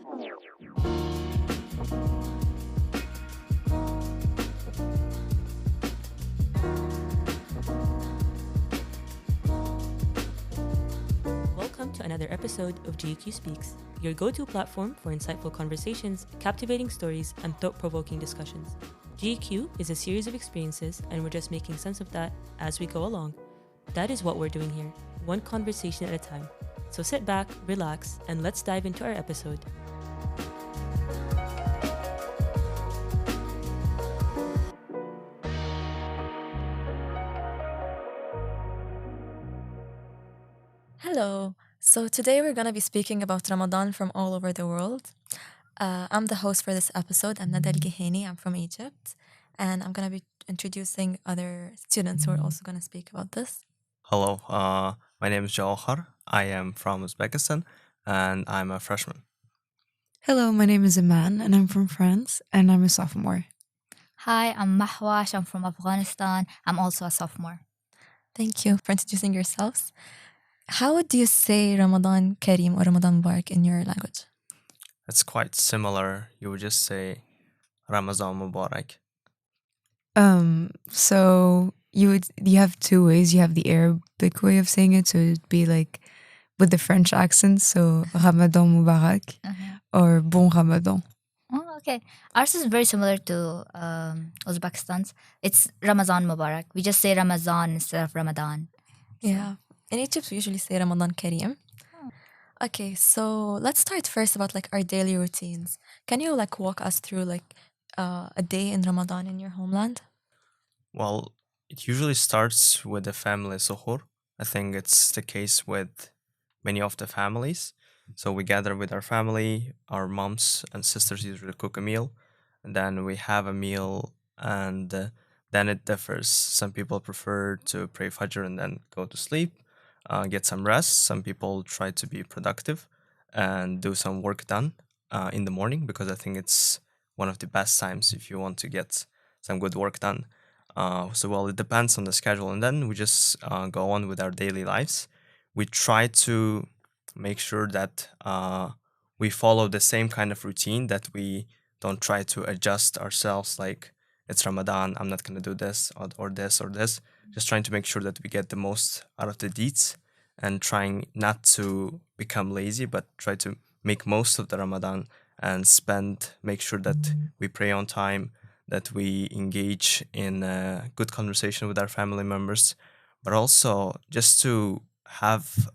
Welcome to another episode of GQ Speaks, your go-to platform for insightful conversations, captivating stories, and thought-provoking discussions. GQ is a series of experiences, and we're just making sense of that as we go along. That is what we're doing here, one conversation at a time. So sit back, relax, and let's dive into our episode. Hello. So today we're going to be speaking about Ramadan from all over the world. I'm the host for this episode. I'm Nada Al-Gihani. I'm from Egypt. And I'm going to be introducing other students who are also going to speak about this. Hello, my name is Jawhar. I am from Uzbekistan and I'm a freshman. Hello, my name is Iman and I'm from France and I'm a sophomore. Hi, I'm Mahwash. I'm from Afghanistan. I'm also a sophomore. Thank you for introducing yourselves. How do you say Ramadan Kareem or Ramadan Mubarak in your language? It's quite similar. You would just say Ramadan Mubarak. So you have two ways. You have the Arabic way of saying it, so it'd be like with the French accent, so Ramadan Mubarak or Bon Ramadan. Oh, okay. Ours is very similar to Uzbekistan's. It's Ramadan Mubarak. We just say Ramazan instead of Ramadan. Yeah. In Egypt, we usually say Ramadan Kareem. Okay, so let's start first about like our daily routines. Can you like walk us through like a day in Ramadan in your homeland? Well, it usually starts with the family suhoor. I think it's the case with many of the families. So we gather with our family, our moms and sisters usually cook a meal, and then we have a meal, and then it differs. Some people prefer to pray Fajr and then go to sleep, get some rest. Some people try to be productive and do some work done in the morning, because I think it's one of the best times if you want to get some good work done. It depends on the schedule, and then we just go on with our daily lives. We try to make sure that we follow the same kind of routine, that we don't try to adjust ourselves like it's Ramadan, I'm not going to do this or this or this. Just trying to make sure that we get the most out of the deeds and trying not to become lazy, but try to make most of the Ramadan and make sure that we pray on time, that we engage in a good conversation with our family members, but also just to have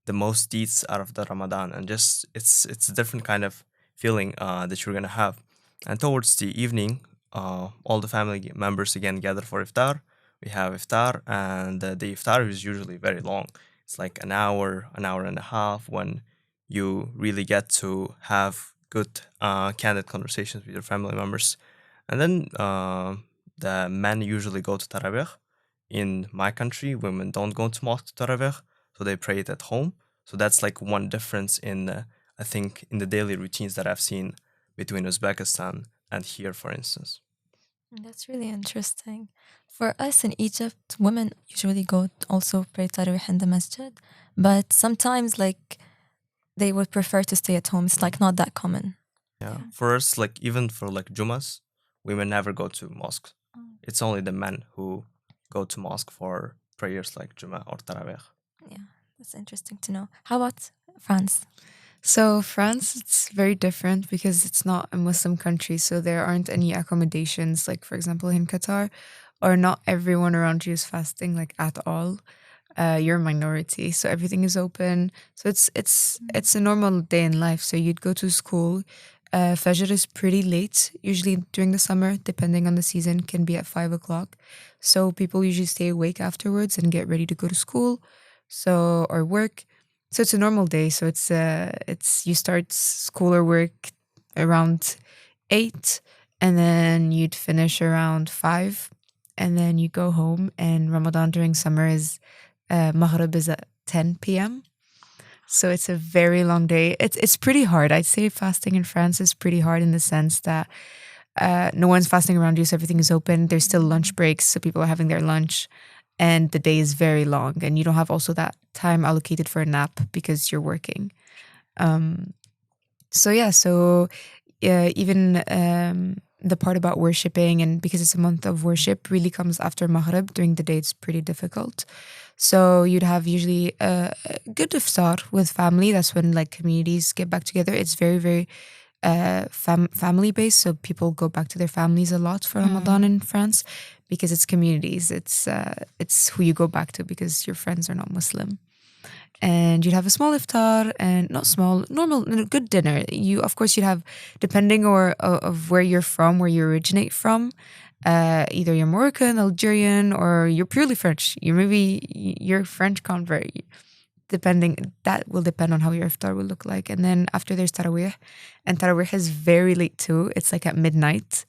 the most deeds out of the Ramadan. And just it's a different kind of feeling that you're gonna have. And towards the evening, all the family members again gather for iftar. We have iftar, and the iftar is usually very long. It's like an hour and a half, when you really get to have good, candid conversations with your family members. And then the men usually go to Tarawih. In my country, women don't go to mosque to Tarawih, so they pray it at home. So that's like one difference I think, in the daily routines that I've seen between Uzbekistan and here, for instance. That's really interesting. For us in Egypt, women usually go also pray Tarawih in the masjid, but sometimes like they would prefer to stay at home. It's like not that common. Yeah. For us, like even for like Jumas, women never go to mosques. It's only the men who go to mosque for prayers like Juma or Tarawih. Yeah, that's interesting to know. How about France? So France, it's very different because it's not a Muslim country, so there aren't any accommodations, like for example in Qatar, or not everyone around you is fasting like at all. You're a minority, so everything is open. So it's a normal day in life. So you'd go to school. Fajr is pretty late, usually during the summer, depending on the season, can be at 5:00. So people usually stay awake afterwards and get ready to go to school, or work. So it's a normal day. So it's you start school or work around 8, and then you'd finish around 5, and then you go home. And Ramadan during summer is Maghrib is at 10 p.m. So it's a very long day. It's pretty hard. I'd say fasting in France is pretty hard in the sense that no one's fasting around you, so everything is open. There's still lunch breaks, so people are having their lunch. And the day is very long, and you don't have also that time allocated for a nap because you're working. Even the part about worshipping, and because it's a month of worship, really comes after Maghrib. During the day, it's pretty difficult. So you'd have usually a good iftar with family. That's when like communities get back together. It's very, very family based. So people go back to their families a lot for Ramadan in France because it's communities. It's who you go back to because your friends are not Muslim. And you'd have a small iftar and not small, normal, good dinner. Of course, you'd have, depending of where you're from, where you originate from, either you're Moroccan, Algerian, or you're purely French. You're French convert. That will depend on how your iftar will look like. And then after there's tarawih, and tarawih is very late too. It's like at midnight.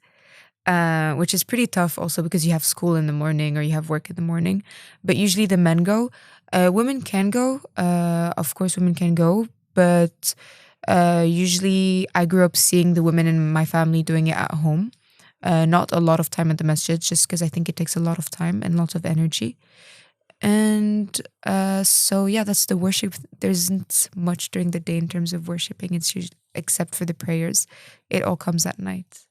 Which is pretty tough also because you have school in the morning or you have work in the morning. But usually the men go. Women can go. Of course, women can go. But usually I grew up seeing the women in my family doing it at home. Not a lot of time at the masjid, just because I think it takes a lot of time and lots of energy. And so, yeah, that's the worship. There isn't much during the day in terms of worshiping. It's usually, except for the prayers, it all comes at night.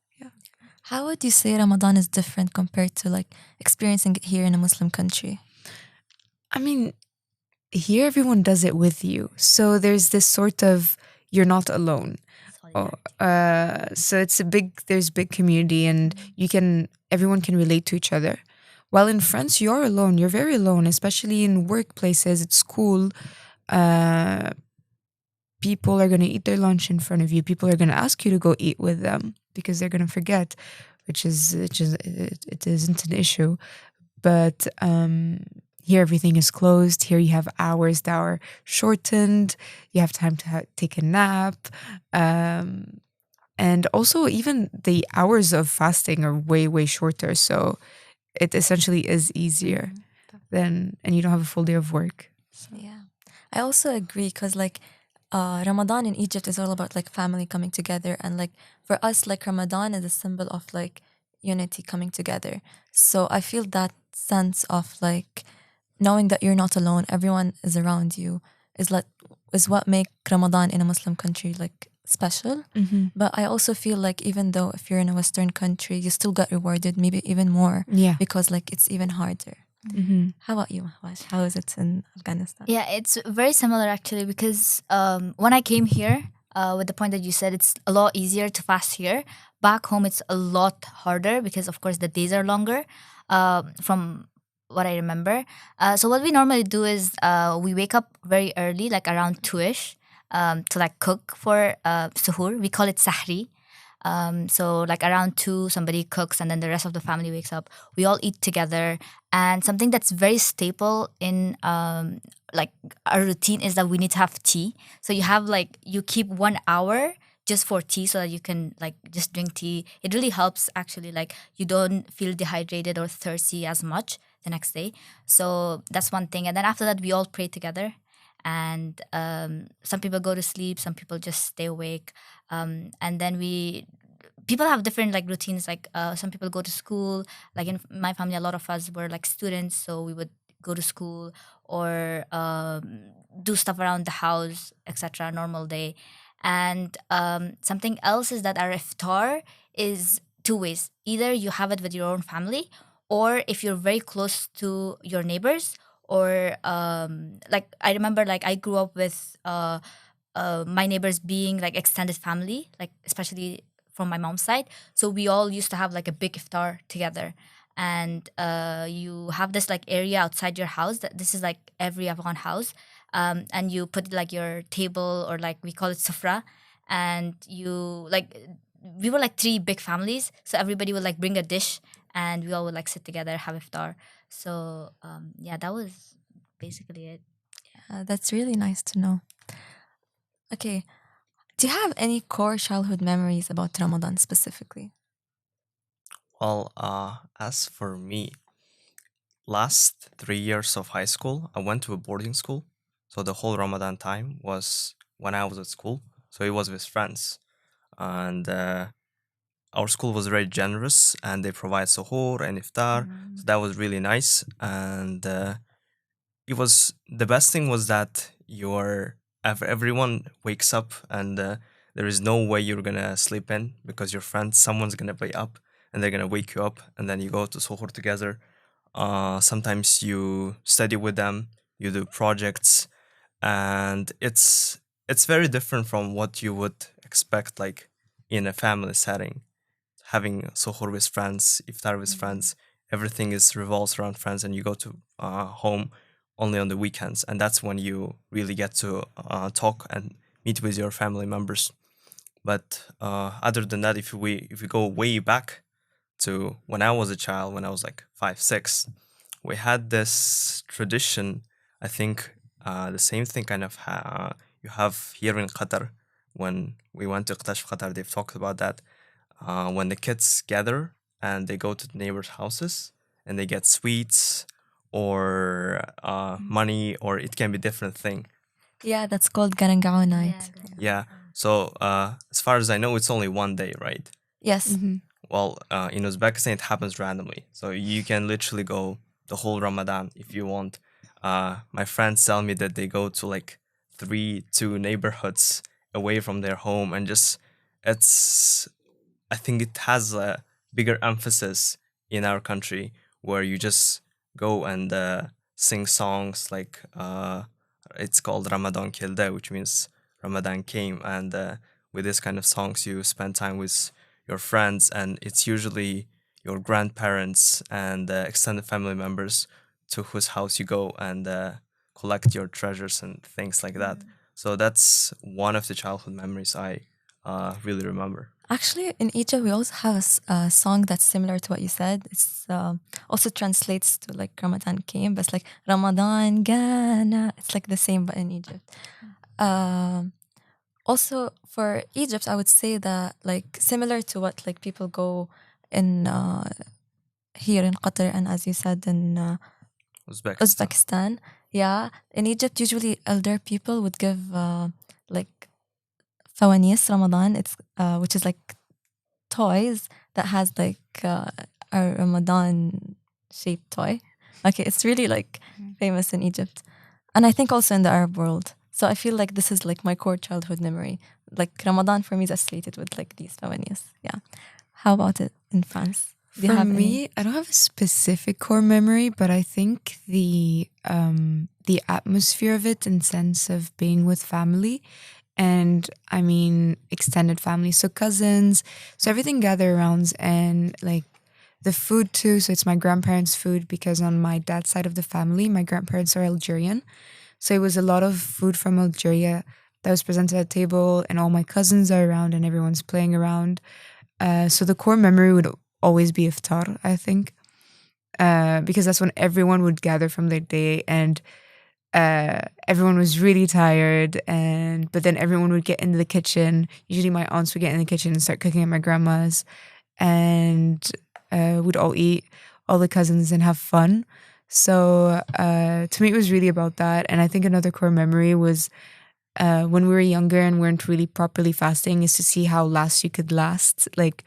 How would you say Ramadan is different compared to like experiencing it here in a Muslim country? I mean, here everyone does it with you. So there's this sort of, you're not alone. So there's big community and everyone can relate to each other. While in France, you're alone. You're very alone, especially in workplaces, at school. People are going to eat their lunch in front of you. People are going to ask you to go eat with them because they're going to forget, it isn't an issue. But here everything is closed. Here you have hours that are shortened. You have time to take a nap. And also even the hours of fasting are way, way shorter. So it essentially is easier and you don't have a full day of work. So. Yeah, I also agree because like Ramadan in Egypt is all about like family coming together, and like for us, like Ramadan is a symbol of like unity coming together. So I feel that sense of like knowing that you're not alone, everyone is around you, is what make Ramadan in a Muslim country like special. Mm-hmm. But I also feel like even though if you're in a Western country, you still got rewarded, maybe even more. Yeah. Because like it's even harder. Mm-hmm. How about you, Mahwash? How is it in Afghanistan? Yeah, it's very similar actually because when I came here, with the point that you said, it's a lot easier to fast here. Back home, it's a lot harder because, of course, the days are longer. From what I remember, so what we normally do is we wake up very early, like around 2ish, to like cook for suhoor. We call it sahri. So like around 2, somebody cooks and then the rest of the family wakes up. We all eat together. And something that's very staple in like our routine is that we need to have tea. So you keep 1 hour just for tea so that you can like just drink tea. It really helps actually, like you don't feel dehydrated or thirsty as much the next day. So that's one thing. And then after that, we all pray together. And some people go to sleep, some people just stay awake. And then people have different like routines. Like some people go to school. Like in my family, a lot of us were like students, so we would go to school or do stuff around the house, etc. Normal day. And something else is that our iftar is 2 ways. Either you have it with your own family, or if you're very close to your neighbors, or like I remember, like I grew up with my neighbors being like extended family, like especially from my mom's side. So we all used to have like a big iftar together. And you have this like area outside your house that this is like every Afghan house. And you put like your table, or like we call it sufra. And we were like 3 big families. So everybody would like bring a dish and we all would like sit together, have iftar. So yeah, that was basically it. That's really nice to know. Okay, do you have any core childhood memories about Ramadan specifically? Well, as for me, last 3 years of high school, I went to a boarding school. So the whole Ramadan time was when I was at school. So it was with friends. And our school was very generous and they provide suhoor and iftar. So that was really nice. And it was, the best thing was that everyone wakes up and there is no way you're gonna sleep in because your friends, someone's gonna be up and they're gonna wake you up, and then you go to suhoor together. Sometimes you study with them, you do projects, and it's very different from what you would expect, like in a family setting. Having suhoor with friends, iftar with friends, everything is revolves around friends, and you go to home only on the weekends, and that's when you really get to talk and meet with your family members. But other than that, if we go way back to when I was a child, when I was like 5, 6, we had this tradition. I think the same thing kind of you have here in Qatar. When we went to Qatar, they've talked about that. When the kids gather and they go to the neighbors' houses and they get sweets or money, or it can be different thing. Yeah, that's called Garangao night. Yeah. So as far as I know, it's only one day, right? Yes. Well, in Uzbekistan, it happens randomly. So you can literally go the whole Ramadan if you want. My friends tell me that they go to like 2 neighborhoods away from their home, and just it's. I think it has a bigger emphasis in our country where you just go and sing songs like it's called Ramadan Kilde, which means Ramadan came, and with this kind of songs, you spend time with your friends, and it's usually your grandparents and extended family members to whose house you go and collect your treasures and things like that. So that's one of the childhood memories I really remember. Actually, in Egypt, we also have a song that's similar to what you said. It's also translates to like Ramadan came, but it's like Ramadan Gana. It's like the same, but in Egypt. Also, for Egypt, I would say that like similar to what like people go in here in Qatar, and as you said in Uzbekistan. Yeah, in Egypt, usually elder people would give like fawanis Ramadan. It's which is like toys that has like a Ramadan shaped toy. Okay, it's really like famous in Egypt, and I think also in the Arab world. So I feel like this is like my core childhood memory. Like Ramadan for me is associated with like these fawanis. Yeah. How about it in France? Do you For have me, I don't have a specific core memory, but I think the atmosphere of it and sense of being with family, and I mean extended family, so cousins, so everything gather around, and like the food too. So it's my grandparents' food because on my dad's side of the family, my grandparents are Algerian, so it was a lot of food from Algeria that was presented at table, and all my cousins are around, and everyone's playing around. So the core memory would always be iftar, I think, because that's when everyone would gather from their day, and everyone was really tired, but then everyone would get into the kitchen. Usually my aunts would get in the kitchen and start cooking at my grandma's, and we'd all eat, all the cousins, and have fun. So to me, it was really about that. And I think another core memory was when we were younger and weren't really properly fasting, is to see how last you could last. Like,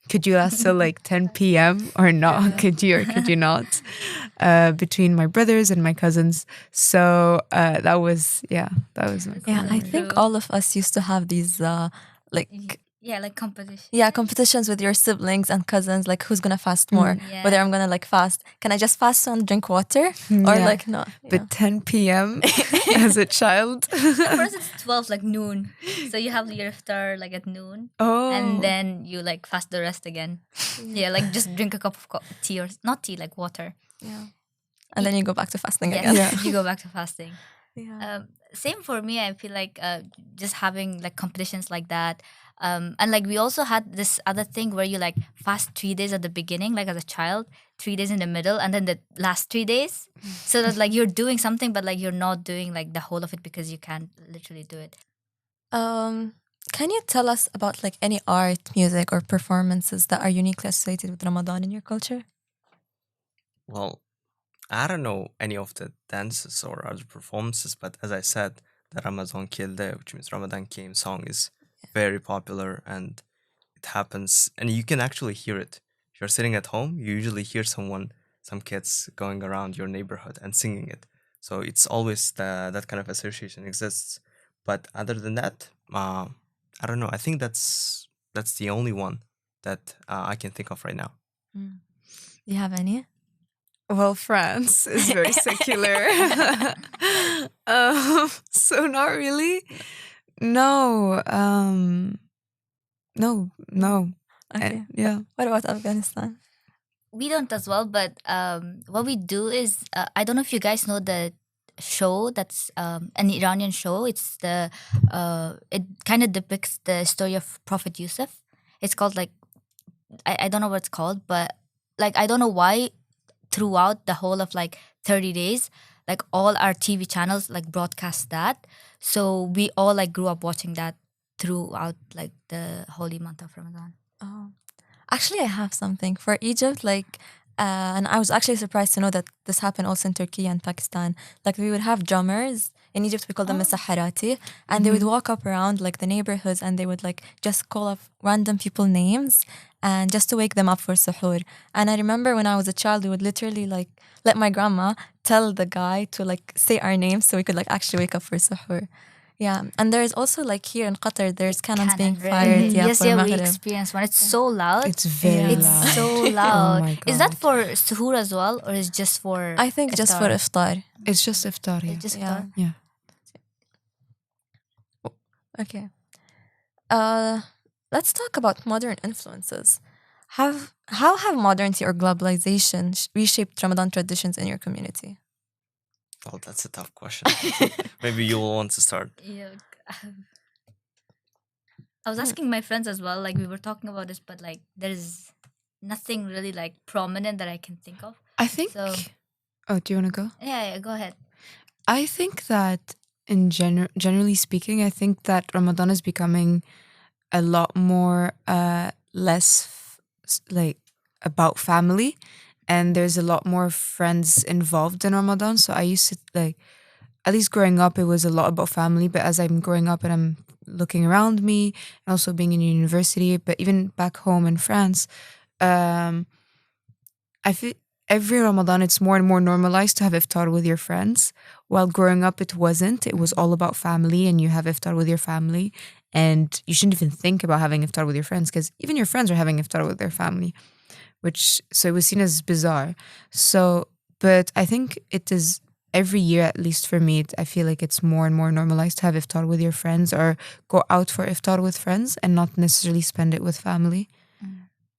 could you last till like 10 p.m. or not? Could you or could you not? Between my brothers and my cousins. So that was my core Yeah, I memory. think all of us used to have these like like competition. yeah, competitions with your siblings and cousins, like who's gonna fast more, whether I'm gonna like fast. Can I just fast and drink water? Or Yeah. like no. But 10 p.m. as a child. At first it's 12, like noon. So you have your iftar like at noon. Oh. And then you like fast the rest again. Yeah, like just drink a cup of tea, or not tea, like water. Yeah. And then you go back to fasting Yes, again. you go back to fasting. Yeah. Same for me. I feel like just having like competitions like that. And like we also had this other thing where you like fast 3 days at the beginning, like as a child, 3 days in the middle, and then the last 3 days. So that like you're doing something, but like you're not doing like the whole of it because you can't literally do it. Can you tell us about like any art, music, or performances that are uniquely associated with Ramadan in your culture? Well, I don't know any of the dances or other performances, but as I said, the Ramadan Kilde, which means Ramadan came song, is very popular, and it happens, and you can actually hear it. If you're sitting at home, you usually hear some kids going around your neighborhood and singing it. So it's always that kind of association exists. But other than that, I don't know. I think that's the only one that I can think of right now. Do you have any? Well, France is very secular. So not really. No. No. Okay. Yeah. What about Afghanistan? We don't as well, but what we do is I don't know if you guys know the show that's an Iranian show. It's the it kind of depicts the story of Prophet Yusuf. It's called like I don't know what it's called, but like I don't know why throughout the whole of like 30 days, like all our TV channels like broadcast that. So we all like grew up watching that throughout like the holy month of Ramadan. Oh, actually, I have something for Egypt. Like, and I was actually surprised to know that this happened also in Turkey and Pakistan. Like, we would have drummers in Egypt. We call them Saharati, and they would walk up around like the neighborhoods, and they would like just call up random people names, and just to wake them up for suhoor. And I remember when I was a child, we would literally like let my grandma tell the guy to like say our names so we could like actually wake up for suhoor. Yeah, and there's also like here in Qatar, there's cannons being Cannon, fired. right? Yeah, Yes, for yeah, we Maghrib. experienced one. It's so loud. It's very It's loud. so Oh loud. my Is that God. for suhoor as well, or is just for? I think just for iftar. It's just iftar. Yeah. It's just Yeah. iftar? Yeah. Okay. Let's talk about modern influences. How have modernity or globalization reshaped Ramadan traditions in your community? Well, that's a tough question. Maybe you will want to start. Yeah. I was asking my friends as well. Like we were talking about this, but like there's nothing really like prominent that I can think of. I think. So Oh, do you want to go? yeah, go ahead. I think that in generally speaking, I think that Ramadan is becoming a lot more less like about family, and there's a lot more friends involved in Ramadan. So I used to like, at least growing up, it was a lot about family. But as I'm growing up and I'm looking around me, and also being in university, but even back home in France, I feel every Ramadan it's more and more normalized to have iftar with your friends. While growing up, it wasn't. It was all about family, and you have iftar with your family, and you shouldn't even think about having iftar with your friends because even your friends are having iftar with their family, which so it was seen as bizarre. So, but I think it is every year, at least for me, I feel like it's more and more normalized to have iftar with your friends or go out for iftar with friends and not necessarily spend it with family.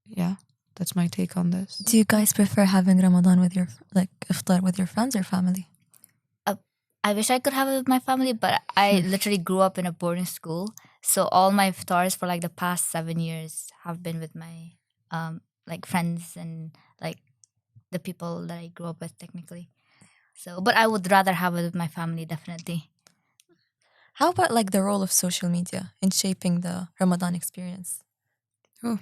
Yeah, that's my take on this. Do you guys prefer having Ramadan with your like iftar with your friends or family? I wish I could have it with my family, but I literally grew up in a boarding school, so all my iftars for like the past 7 years have been with my like friends and like the people that I grew up with technically. So, but I would rather have it with my family, definitely. How about like the role of social media in shaping the Ramadan experience? Oh.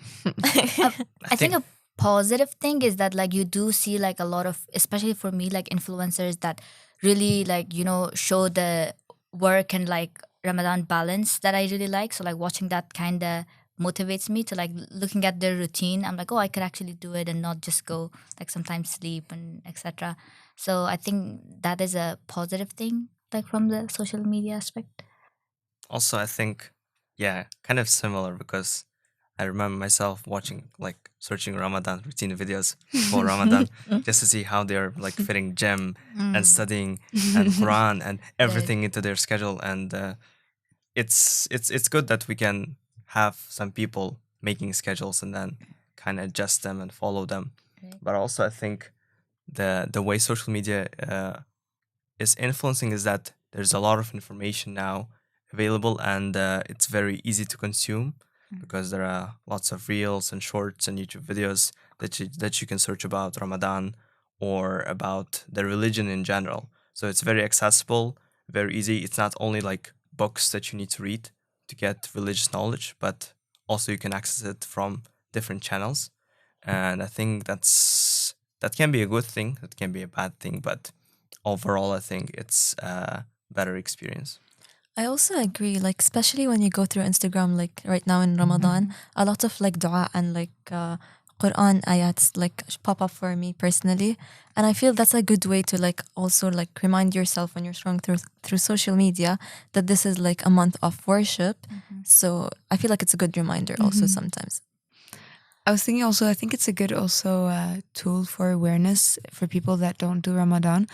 I think a positive thing is that like you do see like a lot of, especially for me, like influencers that really like, you know, show the work and like Ramadan balance that I really like. So like watching that kind of motivates me to like looking at their routine. I'm like, oh, I could actually do it and not just go like sometimes sleep and etc. So I think that is a positive thing like from the social media aspect. Also, I think, yeah, kind of similar because I remember myself watching, like, searching Ramadan routine videos for Ramadan just to see how they're like fitting gym and studying and Quran and everything into their schedule. And it's good that we can have some people making schedules and then kind of adjust them and follow them. Right. But also, I think the way social media is influencing is that there's a lot of information now available, and it's very easy to consume because there are lots of reels and shorts and YouTube videos that you can search about Ramadan or about the religion in general. So it's very accessible, very easy. It's not only like books that you need to read to get religious knowledge, but also you can access it from different channels. And I think that can be a good thing, that can be a bad thing, but overall I think it's a better experience. I also agree, like especially when you go through Instagram, like right now in Ramadan, a lot of like dua and like Quran ayats like pop up for me personally, and I feel that's a good way to like also like remind yourself when you're scrolling through social media that this is like a month of worship, So I feel like it's a good reminder also sometimes. I was thinking also, I think it's a good also tool for awareness for people that don't do Ramadan,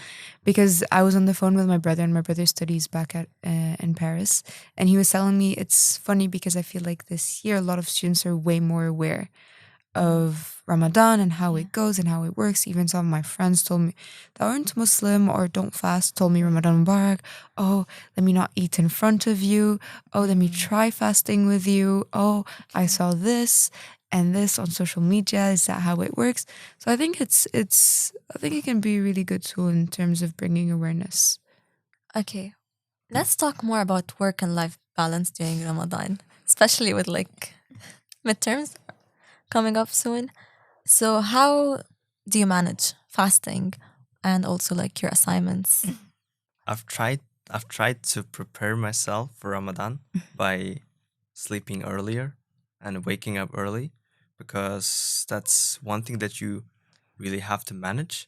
because I was on the phone with my brother, and my brother studies back at in Paris, and he was telling me it's funny because I feel like this year a lot of students are way more aware of Ramadan and how it goes and how it works. Even some of my friends told me that aren't Muslim or don't fast told me Ramadan Mubarak. Oh, let me not eat in front of you. Oh, let me try fasting with you. Oh, I saw this and this on social media. Is that how it works? So I think I think it can be a really good tool in terms of bringing awareness. Okay, let's talk more about work and life balance during Ramadan, especially with like midterms coming up soon. So how do you manage fasting and also like your assignments? I've tried to prepare myself for Ramadan by sleeping earlier and waking up early, because that's one thing that you really have to manage.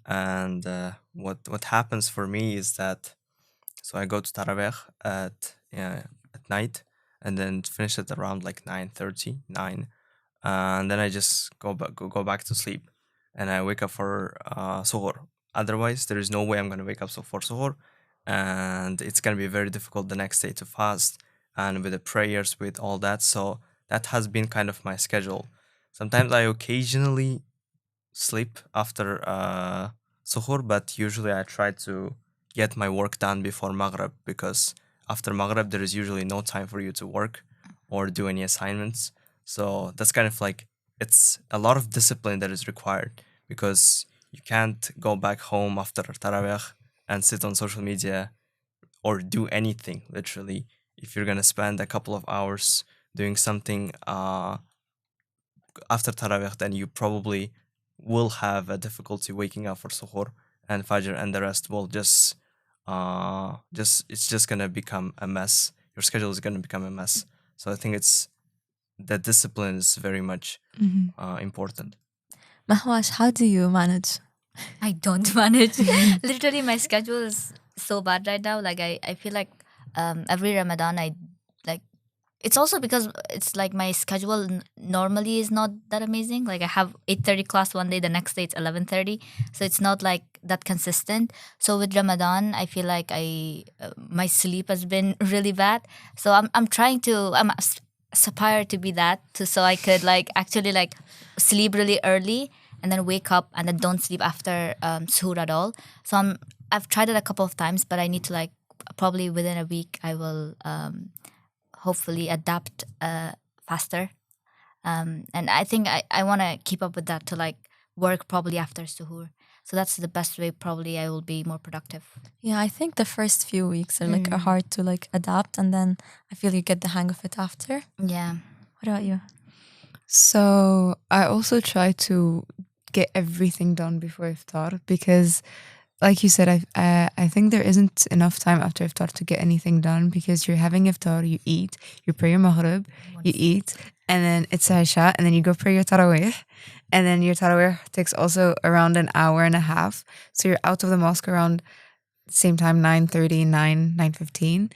And what happens for me is that, so I go to Taraweh at night, and then finish it around like 9:30, 9, and then I just go back to sleep, and I wake up for suhoor. Otherwise, there is no way I'm gonna wake up for suhoor, and it's gonna be very difficult the next day to fast, and with the prayers, with all that. So that has been kind of my schedule. Sometimes I occasionally sleep after suhoor, but usually I try to get my work done before Maghrib, because after Maghrib there is usually no time for you to work or do any assignments. So that's kind of like, it's a lot of discipline that is required, because you can't go back home after Tarawih and sit on social media or do anything literally. If you're gonna spend a couple of hours doing something after Tarawih, then you probably will have a difficulty waking up for suhoor and fajr, and the rest will just it's just gonna become a mess. Your schedule is gonna become a mess. So I think it's the discipline is very much important. Mahwash, how do you manage? I don't manage. Literally, my schedule is so bad right now. Like I feel like every Ramadan I like. It's also because it's like my schedule normally is not that amazing. Like I have 8:30 class one day, the next day it's 11:30, so it's not like that consistent. So with Ramadan, I feel like my sleep has been really bad. So I'm trying to aspire to be that so I could like actually like sleep really early and then wake up and then don't sleep after suhoor at all. So I've tried it a couple of times, but I need to like probably within a week I will hopefully adapt faster. And I think I want to keep up with that to like work probably after suhoor. So that's the best way probably I will be more productive. Yeah, I think the first few weeks are like are hard to like adapt, and then I feel you get the hang of it after. Yeah. What about you? So I also try to get everything done before iftar, because like you said, I think there isn't enough time after iftar to get anything done, because you're having iftar, you eat, you pray your maghrib, you eat, and then it's Isha, and then you go pray your tarawih, and then your tarawih takes also around an hour and a half. So you're out of the mosque around the same time, 9:30, 9:15,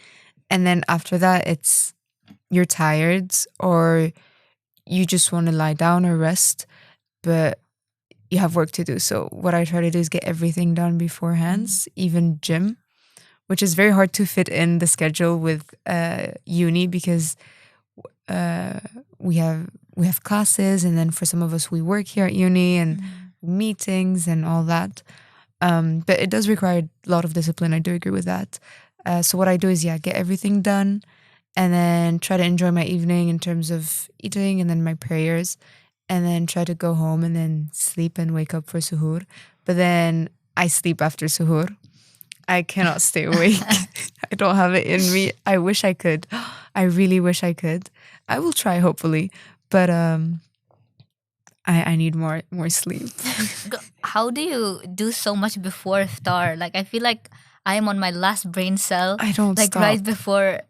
and then after that it's you're tired or you just want to lie down or rest, but you have work to do. So what I try to do is get everything done beforehand, even gym, which is very hard to fit in the schedule with uni, because we have classes, and then for some of us we work here at uni and meetings and all that. But it does require a lot of discipline. I do agree with that. So what I do is get everything done, and then try to enjoy my evening in terms of eating and then my prayers, and then try to go home and then sleep and wake up for suhoor. But then I sleep after suhoor. I cannot stay awake. I don't have it in me. I wish I could. I really wish I could. I will try, hopefully. But I need more sleep. How do you do so much before iftar? Like I feel like I am on my last brain cell. I don't like stop. right before.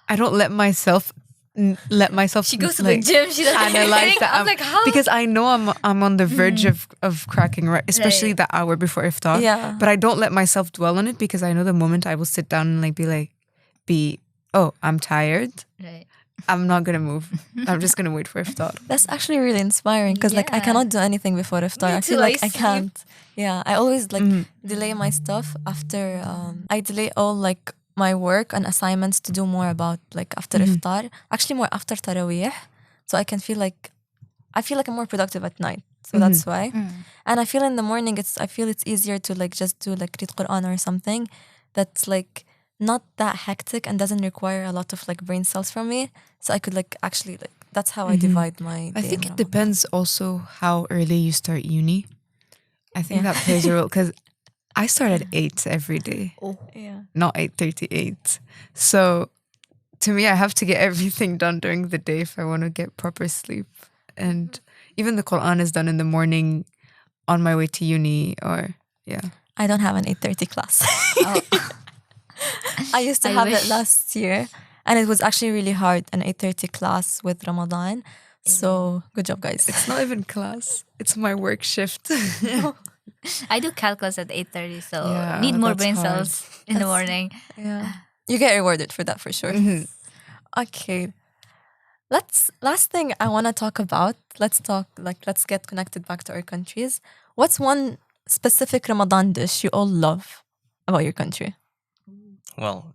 I don't let myself She goes to the gym. She doesn't analyze that. I was like, how? Because I know I'm on the verge of cracking, right? Especially Right. the hour before iftar. Yeah. But I don't let myself dwell on it, because I know the moment I will sit down and like be oh, I'm tired. Right. I'm not gonna move. I'm just gonna wait for iftar. That's actually really inspiring because like I Yeah. cannot do anything before iftar. Me I feel too, like I I sleep. can't. Yeah, I always like delay my stuff after. I delay all like my work and assignments to do more about like after iftar. Actually, more after tarawih, so I can feel like I'm more productive at night. So that's why. And I feel in the morning it's easier to like just do like read Quran or something that's like not that hectic and doesn't require a lot of like brain cells from me. So I could like actually like that's how I divide my day. I think in it Ramadan. depends also how early you start uni. I think Yeah. that plays a role because I start at 8 every day, Yeah. not 8:38. So to me, I have to get everything done during the day if I want to get proper sleep. And even the Quran is done in the morning on my way to uni or yeah. I don't have an 8:30 class. Oh. I used to I have it wish. last year and it was actually really hard an 8:30 class with Ramadan. So good job guys. It's not even class. It's my work shift. I do calculus at 8:30, so Yeah, need more that's brain hard. cells in the morning. Yeah. You get rewarded for that for sure. Okay. Last thing I want to talk about. Let's get connected back to our countries. What's one specific Ramadan dish you all love about your country? Well,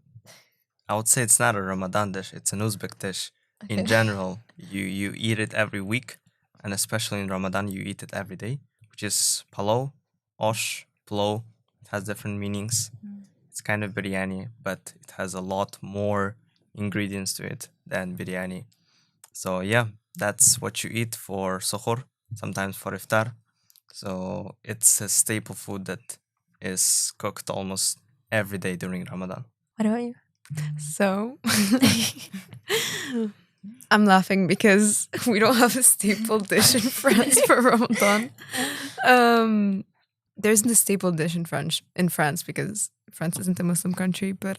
I would say it's not a Ramadan dish, it's an Uzbek dish. Okay. In general, you eat it every week, and especially in Ramadan, you eat it every day, which is palaw, osh, plo. It has different meanings. It's kind of biryani, but it has a lot more ingredients to it than biryani. So yeah, that's what you eat for suhoor, sometimes for iftar. So it's a staple food that is cooked almost every day during Ramadan. What about you? So I'm laughing because we don't have a staple dish in France for Ramadan. There isn't a staple dish in France because France isn't a Muslim country. But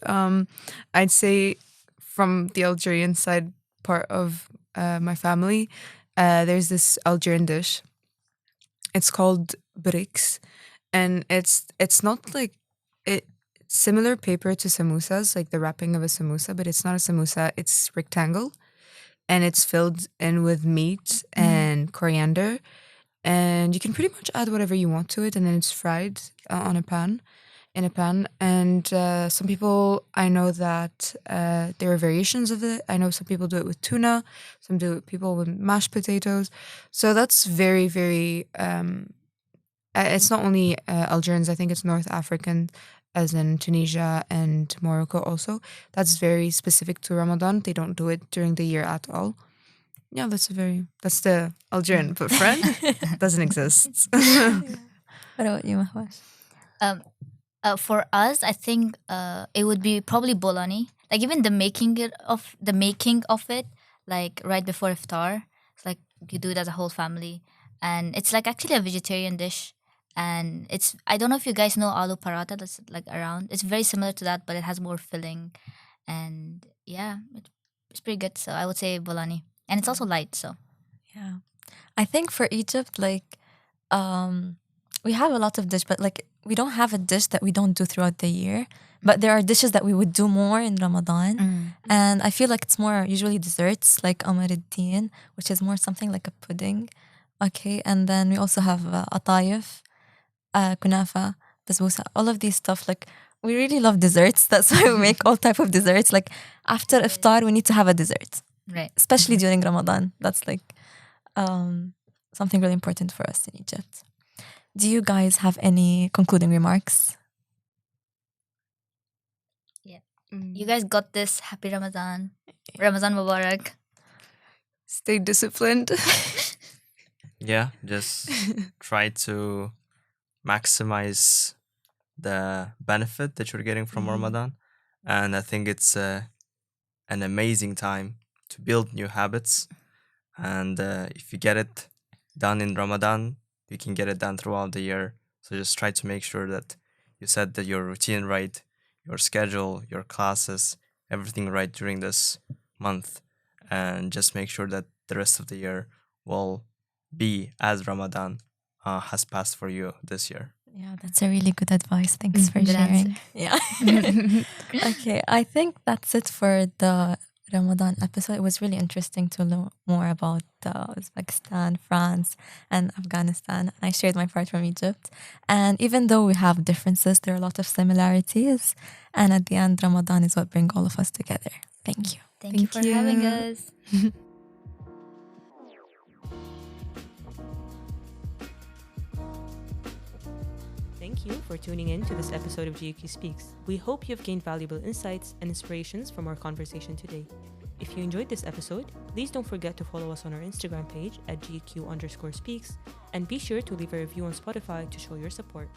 I'd say from the Algerian side part of my family, there's this Algerian dish. It's called brix, and it's not like it similar paper to samosas, like the wrapping of a samosa, but it's not a samosa. It's rectangle, and it's filled in with meat and coriander, and you can pretty much add whatever you want to it, and then it's fried on a pan, in a pan. And some people I know that there are variations of it. I know some people do it with tuna, some do it people with mashed potatoes. So that's very very. It's not only Algerians. I think it's North African, as in Tunisia and Morocco also. That's very specific to Ramadan. They don't do it during the year at all. Yeah, that's the Algerian, but French doesn't exist. What about you, Mahwash? For us, I think it would be probably bolani. Like even the making of it, like right before iftar. It's like you do it as a whole family, and it's like actually a vegetarian dish. And it's I don't know if you guys know aloo paratha that's like around. It's very similar to that, but it has more filling, and yeah, it's pretty good. So I would say bolani, and it's also light. So Yeah. I think for Egypt, like, we have a lot of dish, but like we don't have a dish that we don't do throughout the year. But there are dishes that we would do more in Ramadan. And I feel like it's more usually desserts, like Amar ad-Din, which is more something like a pudding. Okay. And then we also have atayef, kunafa, basbousa, all of these stuff. Like, we really love desserts. That's why we make all type of desserts. Like, after iftar, we need to have a dessert, right. especially during Ramadan. That's like something really important for us in Egypt. Do you guys have any concluding remarks? You guys got this. Happy Ramadan. Ramadan Mubarak. Stay disciplined. Yeah, just try to maximize the benefit that you're getting from Ramadan. And I think it's an amazing time to build new habits. And if you get it done in Ramadan, you can get it done throughout the year. So just try to make sure that you set your routine right, your schedule, your classes, everything right during this month. And just make sure that the rest of the year will be as Ramadan has passed for you this year. Yeah, that's a really good advice. Thanks for Good sharing. answer. Yeah. Okay, I think that's it for the Ramadan episode. It was really interesting to learn more about Uzbekistan, France, and Afghanistan. And I shared my part from Egypt. And even though we have differences, there are a lot of similarities. And at the end, Ramadan is what brings all of us together. Thank you. Thank you for having us. Thank you for tuning in to this episode of GQ Speaks. We hope you've gained valuable insights and inspirations from our conversation today. If you enjoyed this episode, please don't forget to follow us on our Instagram page at GQ_speaks and be sure to leave a review on Spotify to show your support.